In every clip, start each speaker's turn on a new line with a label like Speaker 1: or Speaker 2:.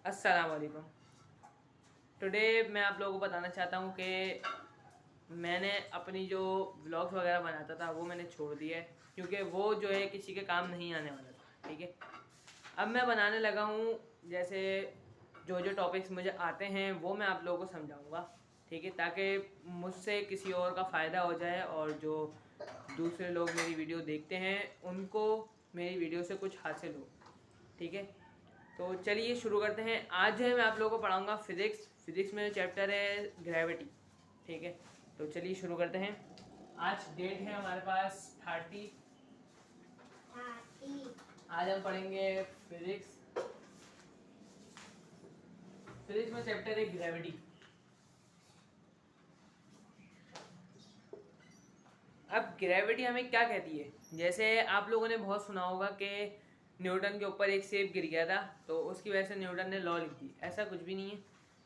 Speaker 1: अस्सलाम वालेकुम। टुडे मैं आप लोगों को बताना चाहता हूँ कि मैंने अपनी जो व्लॉग्स वगैरह बनाता था वो मैंने छोड़ दिया है, क्योंकि वो जो है किसी के काम नहीं आने वाला था। ठीक है, अब मैं बनाने लगा हूँ जैसे जो जो टॉपिक्स मुझे आते हैं वो मैं आप लोगों को समझाऊँगा। ठीक है, ताकि मुझसे किसी और का फ़ायदा हो जाए और जो दूसरे लोग मेरी वीडियो देखते हैं उनको मेरी वीडियो से कुछ हासिल हो। ठीक है, तो चलिए शुरू करते हैं। आज जो है मैं आप लोगों को पढ़ाऊँगा फिज़िक्स में चैप्टर है ग्रेविटी। ठीक है, तो चलिए शुरू करते हैं। आज डेट है हमारे पास 30। आज हम पढ़ेंगे फिजिक्स में चैप्टर है ग्रेविटी। अब ग्रेविटी हमें क्या कहती है? जैसे आप लोगों ने बहुत सुना होगा कि न्यूटन के ऊपर एक सेब गिर गया था तो उसकी वजह से न्यूटन ने लॉ लिख दी। ऐसा कुछ भी नहीं है।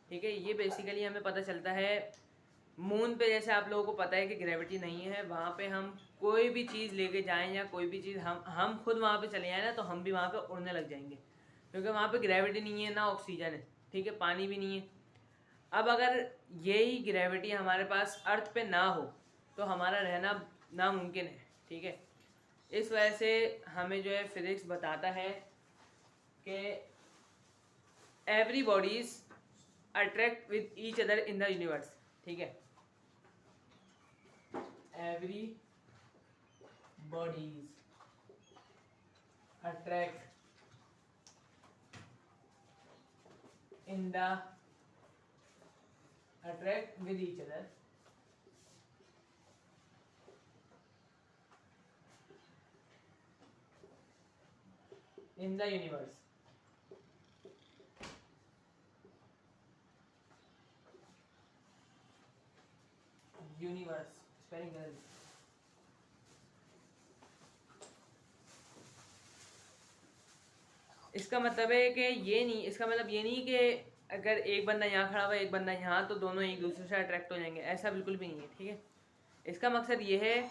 Speaker 1: ठीक है, ये बेसिकली हमें पता चलता है मून पे। जैसे आप लोगों को पता है कि ग्रेविटी नहीं है, वहाँ पे हम कोई भी चीज़ लेके जाएं या कोई भी चीज़ हम खुद वहाँ पे चले जाएं ना, तो हम भी वहाँ पे उड़ने लग जाएंगे, क्योंकि वहाँ पे ग्रेविटी नहीं है, ना ऑक्सीजन है। ठीक है, पानी भी नहीं है। अब अगर यही ग्रेविटी हमारे पास अर्थ पे ना हो तो हमारा रहना नामुमकिन है। ठीक है, इस वजह से हमें जो है फिजिक्स बताता है कि every bodies attract with each other in the universe. ठीक है, every bodies attract attract with each other in the universe. Spelling error. इसका मतलब है कि इसका मतलब ये नहीं कि अगर एक बंदा यहाँ खड़ा हुआ एक बंदा यहाँ तो दोनों एक दूसरे से अट्रैक्ट हो जाएंगे, ऐसा बिल्कुल भी नहीं है। ठीक है, इसका मकसद ये है,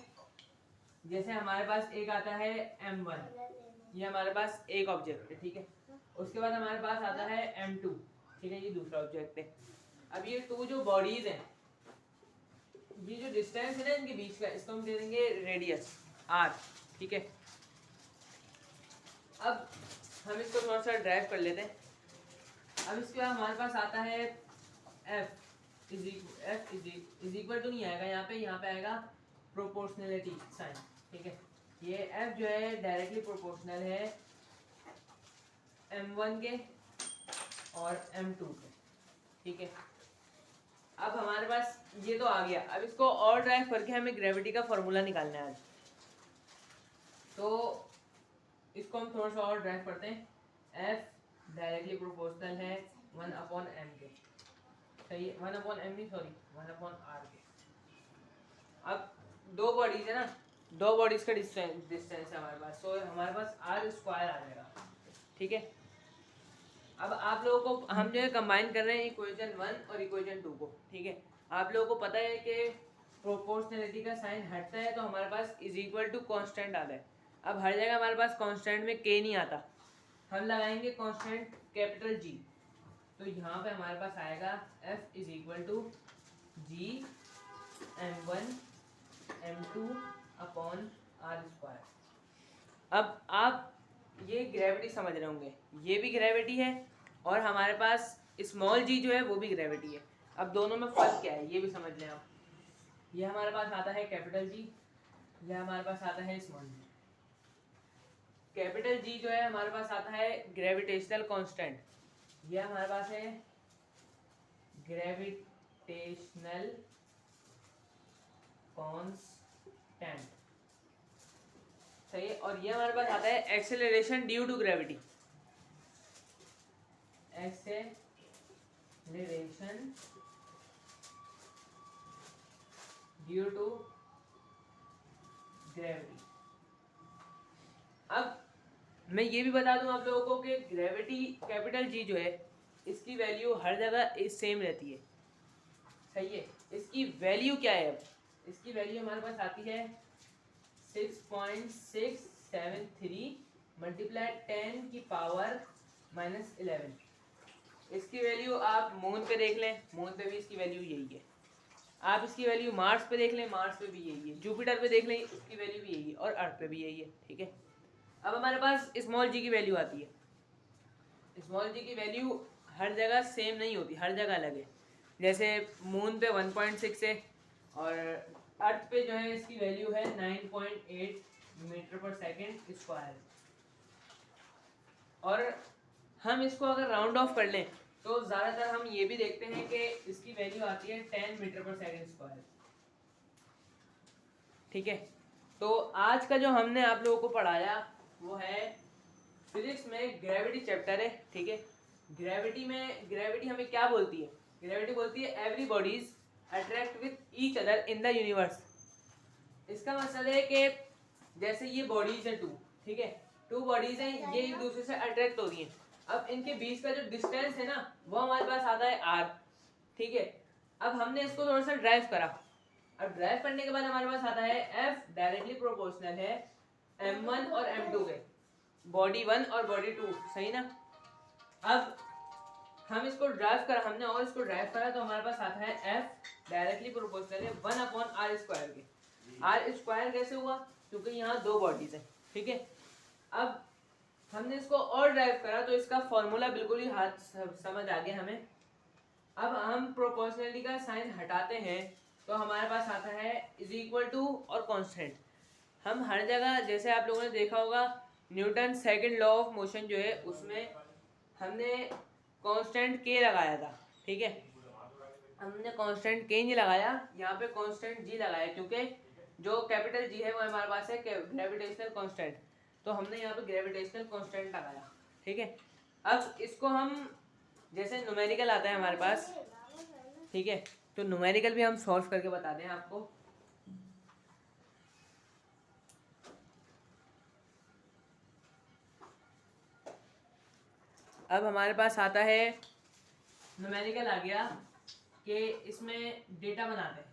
Speaker 1: जैसे हमारे पास एक आता है M1, ये हमारे पास एक ऑब्जेक्ट है। ठीक है, उसके बाद हमारे पास आता है M2। ठीक है, ये दूसरा ऑब्जेक्ट है। अब ये टू जो बॉडीज हैं, ये जो डिस्टेंस है ना इनके बीच का, इसको हम दे देंगे रेडियस R। ठीक है, अब हम इसको थोड़ा सा ड्राइव कर लेते हैं। अब इसके बाद हमारे पास आता है F इज इक्वल टू नहीं आएगा यहाँ पे आएगा प्रोपोर्शनलिटी साइन। ठीक है, ये F जो है डायरेक्टली प्रोपोर्शनल है M1 के और M2 के। ठीक है, अब हमारे पास ये तो आ गया। अब इसको और ड्राइव करके हमें ग्रेविटी का फॉर्मूला निकालना है आज, तो इसको हम थोड़ा सा और ड्राइव करते हैं। F डायरेक्टली प्रोपोर्शनल है 1/m के। सही है, 1/m नहीं, सॉरी 1/r के। अब दो बॉडीज है ना, दो बॉडीज का डिस्टेंस है हमारे पास, तो हमारे पास r² आ जाएगा। ठीक है, अब आप लोगों को हम जो है कंबाइन कर रहे हैं इक्वेशन 1 और इक्वेशन 2 को। ठीक है, आप लोगों को पता है कि प्रोपोर्शनलिटी का साइन हटता है तो हमारे पास इज इक्वल टू कॉन्स्टेंट आता है। अब हर जगह हमारे पास कांस्टेंट में k नहीं आता, हम लगाएंगे कांस्टेंट कैपिटल G। तो यहाँ पे हमारे पास आएगा F is equal to G M1 M2 upon r²। अब आप ये ग्रेविटी समझ रहे होंगे, ये भी ग्रेविटी है और हमारे पास स्मॉल g जो है वो भी ग्रेविटी है। अब दोनों में फर्क क्या है ये भी समझ लें आप। ये हमारे पास आता है कैपिटल G, ये हमारे पास आता है स्मॉल g। कैपिटल G जो है हमारे पास आता है ग्रेविटेशनल कांस्टेंट, ये हमारे पास है ग्रेविटेशनल कांस्टेंट। सही है, और ये हमारे पास आता है acceleration due to gravity. Acceleration due to gravity. अब मैं ये भी बता दूं आप लोगों को कि ग्रेविटी कैपिटल G जो है इसकी वैल्यू हर जगह सेम रहती है। सही है, इसकी वैल्यू क्या है? अब इसकी वैल्यू हमारे पास आती है 6.673 मल्टीप्लाई 10 की पावर -11। इसकी वैल्यू आप मून पे देख लें, मून पे भी इसकी वैल्यू यही है। आप इसकी वैल्यू मार्स पे देख लें, मार्स पे भी यही है। जुपिटर पे देख लें, उसकी वैल्यू भी यही है, और अर्थ पे भी यही है। ठीक है, अब हमारे पास स्मॉल जी की वैल्यू आती है। स्मॉल जी की वैल्यू हर जगह सेम नहीं होती, हर जगह अलग है। जैसे मून पे 1.6 है, और अर्थ पे जो है इसकी वैल्यू है 9.8 मीटर पर सेकेंड स्क्वायर। और हम इसको अगर राउंड ऑफ कर लें तो ज़्यादातर हम ये भी देखते हैं कि इसकी वैल्यू आती है 10 मीटर पर सेकेंड स्क्वायर। ठीक है, तो आज का जो हमने आप लोगों को पढ़ाया वो है फिजिक्स में ग्रेविटी चैप्टर है। ठीक है, ग्रेविटी हमें क्या बोलती है? ग्रेविटी बोलती है every bodies attract with each other in the universe. इसका मतलब है कि जैसे ये बॉडीज हैं 2, ठीक है, 2 बॉडीज हैं, ये एक दूसरे से अट्रैक्ट हो रही हैं। अब इनके बीच का जो डिस्टेंस है ना वो हमारे पास आता है r। ठीक है, अब हमने इसको थोड़ा सा ड्राइव करा। अब ड्राइव करने के बाद हमारे पास आता है f डायरेक्टली प्रोपोर्शनल है m1 और m2 के, बॉडी 1 और बॉडी 2, सही ना। अब हम इसको ड्राइव करा हमने और इसको ड्राइव करा तो हमारे पास आता है f डायरेक्टली प्रोपोर्शनल है 1/r² के। r² कैसे हुआ? क्योंकि यहाँ 2 बॉडीज हैं। ठीक है, अब हमने इसको और ड्राइव करा तो इसका फॉर्मूला बिल्कुल ही हाथ समझ आ गया हमें। अब हम प्रोपोर्शनलिटी का साइन हटाते हैं तो हमारे पास आता है इज इक्वल टू और कांस्टेंट। हम हर जगह जैसे आप लोगों ने देखा होगा Newton second law of motion जो है उसमें हमने कांस्टेंट के लगाया था। ठीक है, हमने कांस्टेंट के नहीं लगाया, यहाँ पे कांस्टेंट जी लगाया, क्योंकि जो कैपिटल जी है वो हमारे पास है ग्रेविटेशनल कांस्टेंट, तो हमने यहाँ पे ग्रेविटेशनल कांस्टेंट लगाया। ठीक है, अब इसको हम जैसे न्यूमेरिकल आता है हमारे पास, ठीक है, तो न्यूमेरिकल भी हम सॉल्व करके बता दें आपको। अब हमारे पास आता है न्यूमेरिकल आ गया कि इसमें डेटा बनाते हैं।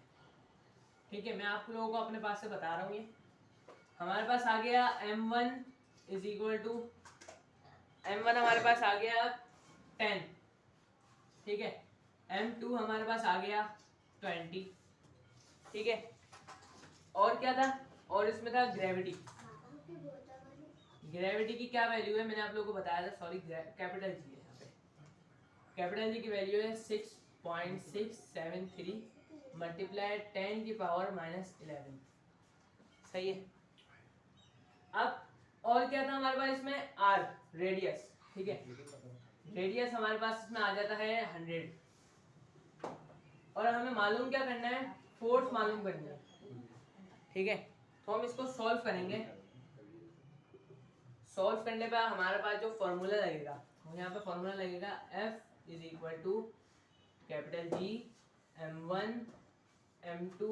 Speaker 1: ठीक है, मैं आप लोगों को अपने पास से बता रहा हूँ। ये हमारे पास आ गया m1 is equal to m1 हमारे पास आ गया 10। ठीक है, m2 हमारे पास आ गया 20। ठीक है, और क्या था? और इसमें था ग्रेविटी। ग्रेविटी की क्या वैल्यू है मैंने आप लोगों को बताया था, सॉरी कैपिटल जी है यहाँ पे। कैपिटल जी की वैल्यू है 6.673 मल्टीप्लाई 10 की पावर -11। सही है। अब और क्या था हमारे पास इसमें? r radius. ठीक है, रेडियस हमारे पास इसमें आ जाता है 100। और हमें मालूम क्या करना है? फोर्स मालूम करनी है। ठीक है, तो हम इसको सॉल्व करेंगे। सॉल्व करने पर हमारे पास जो फॉर्मूला लगेगा वो यहाँ पे फॉर्मूला लगेगा F is equal to capital G m1 m2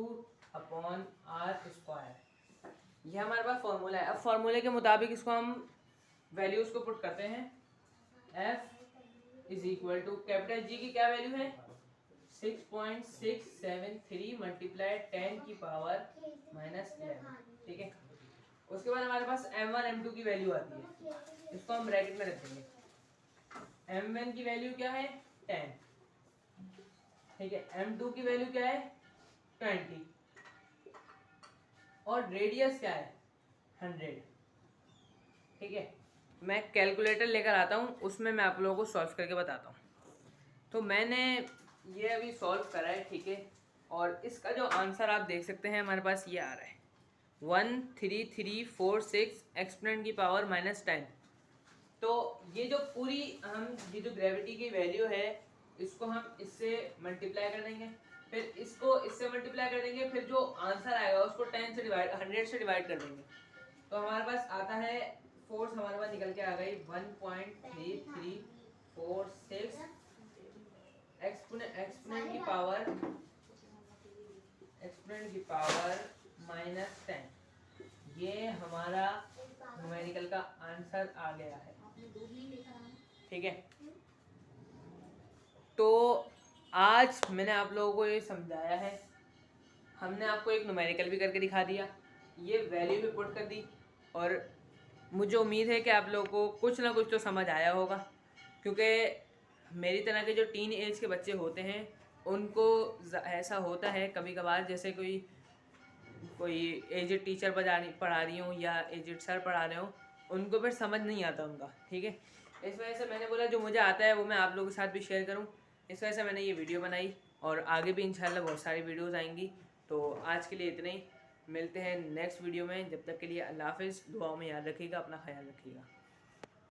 Speaker 1: upon r²। ये हमारे पास फॉर्मूला है। अब फॉर्मूले के मुताबिक इसको हम वैल्यूज को पुट करते हैं। F is equal to capital G की क्या वैल्यू है? 6.673 मल्टीप्लाई 10 की पावर -11। ठीक है, उसके बाद हमारे पास m1 m2 की वैल्यू आती है, इसको हम ब्रैकेट में रख देंगे। m1 की वैल्यू क्या है? 10। ठीक है, m2 की वैल्यू क्या है? 20। और रेडियस क्या है? 100। ठीक है, मैं कैलकुलेटर लेकर आता हूँ, उसमें मैं आप लोगों को सॉल्व करके बताता हूँ। तो मैंने ये अभी सॉल्व करा है। ठीक है, और इसका जो आंसर आप देख सकते हैं हमारे पास ये आ रहा है 13346 एक्सपोनेंट की पावर -10। तो ये जो पूरी ये जो ग्रेविटी की वैल्यू है इसको हम इससे मल्टीप्लाई कर देंगे, फिर इसको इससे मल्टीप्लाई कर देंगे, फिर जो आंसर आएगा उसको 100 से डिवाइड कर देंगे। तो हमारे पास आता है फोर्स हमारे पास निकल के आ गई 1.3346 एक्सपोनेंट की पावर -10। ये हमारा न्यूमेरिकल का आंसर आ गया है। ठीक है, तो आज मैंने आप लोगों को ये समझाया है। हमने आपको एक न्यूमेरिकल भी करके दिखा दिया, ये वैल्यू भी पुट कर दी, और मुझे उम्मीद है कि आप लोगों को कुछ ना कुछ तो समझ आया होगा, क्योंकि मेरी तरह के जो टीन एज के बच्चे होते हैं उनको ऐसा होता है कभी कभार, जैसे कोई एजेड टीचर पढ़ा रही हूँ या एजेड सर पढ़ा रहे हो, उनको फिर समझ नहीं आता उनका, ठीक है। इस वजह से मैंने बोला जो मुझे आता है वो मैं आप लोगों के साथ भी शेयर करूँ, इस वजह से मैंने ये वीडियो बनाई। और आगे भी इंशाल्लाह बहुत सारी वीडियोज़ आएंगी। तो आज के लिए इतना ही, मिलते हैं नेक्स्ट वीडियो में। जब तक के लिए अल्लाह हाफ़िज़। दुआओं में याद रखिएगा, अपना ख्याल रखिएगा।